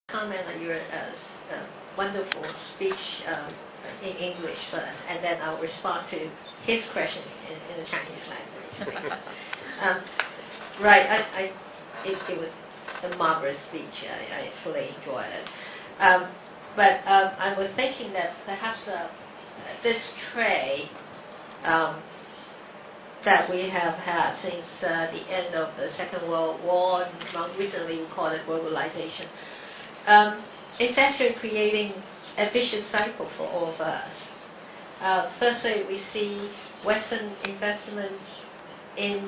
comment on your wonderful speech in English first, and then I'll respond to his question in the Chinese language. Right, it was a marvelous speech. I fully enjoyed it. But I was thinking that perhaps this trade that we have had since the end of the Second World War, recently we call it globalization, it's actually creating a vicious cycle for all of us. Firstly, we see Western investment in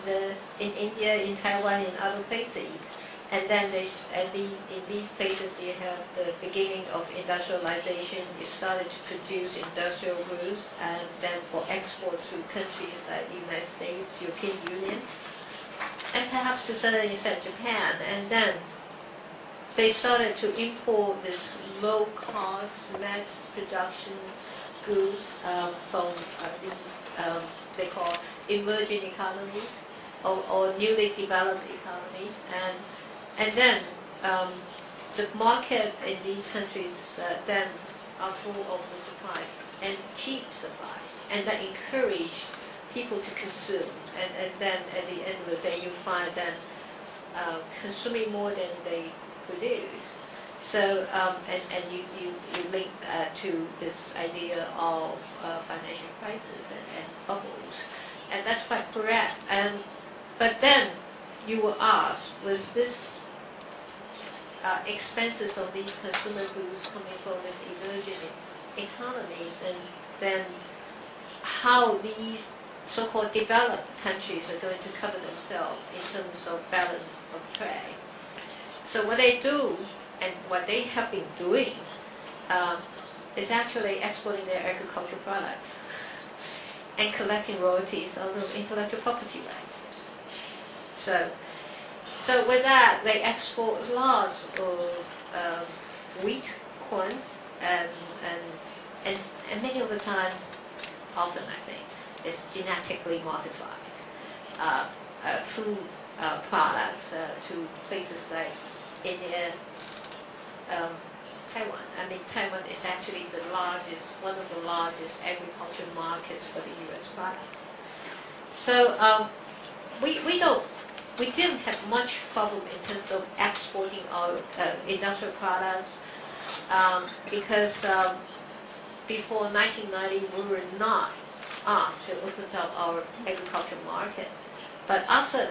India, in Taiwan, in other places, and then in these places you have the beginning of industrialization. You started to produce industrial goods, and then for export to countries like the United States, European Union, and perhaps to certain extent Japan, and then they started to import this low-cost mass production goods from these they call emerging economies or newly developed economies, and then the market in these countries then are full of the supplies and cheap supplies, and that encourage people to consume, and then at the end of the day you find them consuming more than they produce. So and you link to this idea of financial crisis and bubbles, and that's quite correct. But then you will ask, was this expenses of these consumer goods coming from these emerging economies, and then how these so-called developed countries are going to cover themselves in terms of balance of trade? So what they do, and what they have been doing, is actually exporting their agricultural products and collecting royalties on the intellectual property rights. So with that, they export lots of wheat, corns, and many of the times, often I think, it's genetically modified food products to places like India, Taiwan. I mean, Taiwan is actually one of the largest agricultural markets for the U.S. products. So we didn't have much problem in terms of exporting our industrial products because before 1990 we were not asked to open up our agricultural market. But after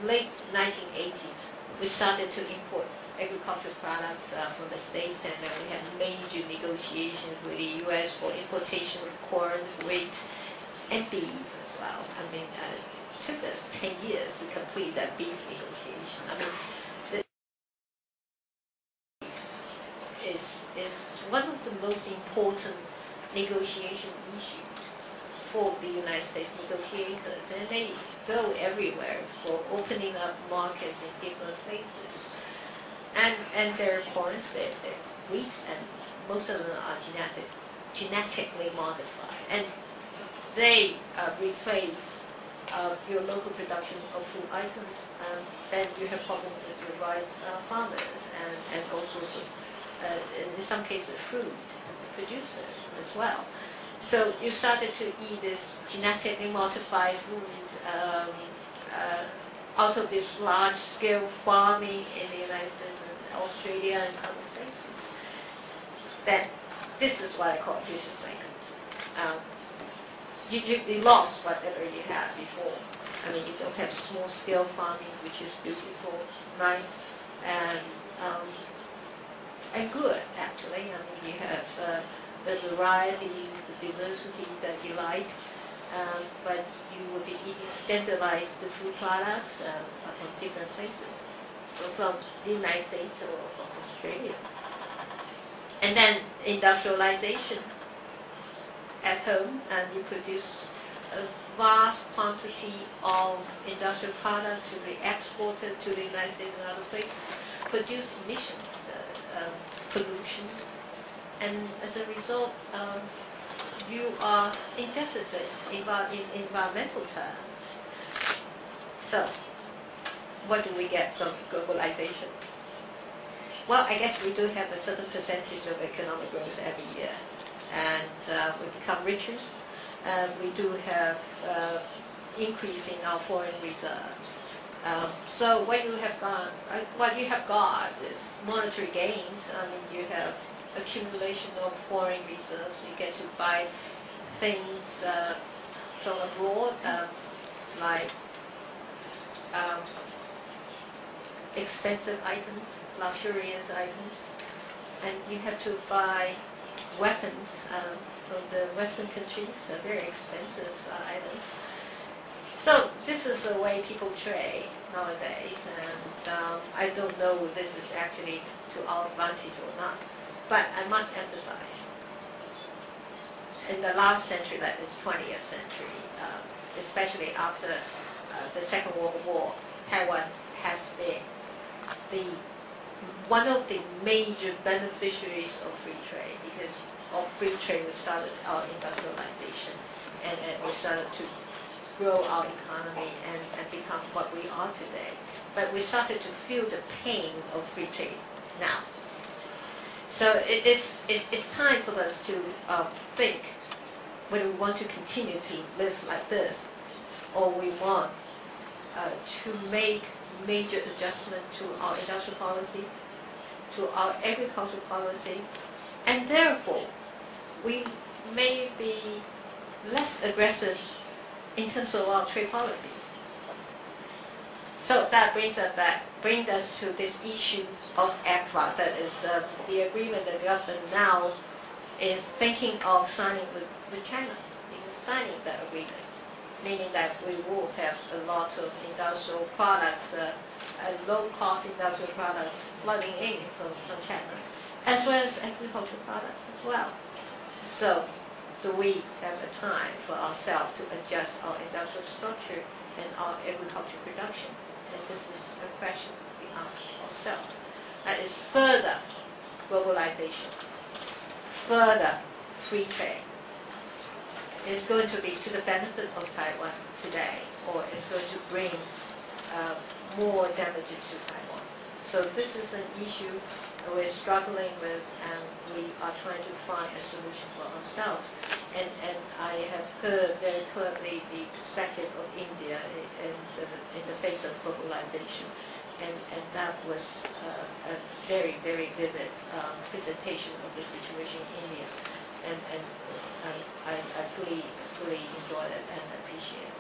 late 1980s, we started to import agricultural products from the States, and then we had major negotiations with the U.S. for importation of corn, wheat, and beef as well. I mean, it took us 10 years to complete that beef negotiation. I mean, is one of the most important negotiation issues for the United States negotiators, and they go everywhere for opening up markets in different places. And their corns, their wheats, and most of them are genetically modified, and they replace your local production of food items. Then you have problems with your rice farmers and all sorts of, in some cases, fruit producers as well. So you started to eat this genetically modified food out of this large-scale farming in the United States and Australia and other places. Then this is what I call a vicious cycle. You lost whatever you had before. I mean, you don't have small-scale farming, which is beautiful, nice, and good, actually. I mean, you have the variety, the diversity that you like, but you will be eating standardized food products from different places, from the United States or from Australia. And then industrialization at home, and you produce a vast quantity of industrial products to be exported to the United States and other places, produce emissions, pollutions, and as a result, you are in deficit in environmental terms. So, what do we get from globalization? well, I guess we do have a certain percentage of economic growth every year, and we become richer. We do have increase in our foreign reserves. So what you have got is monetary gains. I mean, you have accumulation of foreign reserves. You get to buy things from abroad, like expensive items, luxurious items, and you have to buy weapons from the Western countries, very expensive items. So this is the way people trade nowadays, and I don't know if this is actually to our advantage or not. But I must emphasize, in the last century, that is 20th century, especially after the Second World War, Taiwan has been one of the major beneficiaries of free trade, because of free trade we started our industrialization, and we started to grow our economy and become what we are today. But we started to feel the pain of free trade now. So it's time for us to think whether we want to continue to live like this, or we want to make major adjustment to our industrial policy, to our agricultural policy, and therefore we may be less aggressive in terms of our trade policies. So that brings us to this issue of ECFA, that is the agreement that the government now is thinking of signing with China, because signing that agreement, meaning that we will have a lot of industrial products, low-cost industrial products flooding in from China, as well as agricultural products as well. So do we have the time for ourselves to adjust our industrial structure and our agricultural production? And this is a question we ask ourselves. That is further globalization, further free trade. Is going to be to the benefit of Taiwan today, or is going to bring more damages to Taiwan? So this is an issue that we're struggling with, and we are trying to find a solution for ourselves. And I have heard very clearly the perspective of India in the face of globalization, and that was a very, very vivid presentation of the situation in India. And I fully enjoyed it and appreciate it.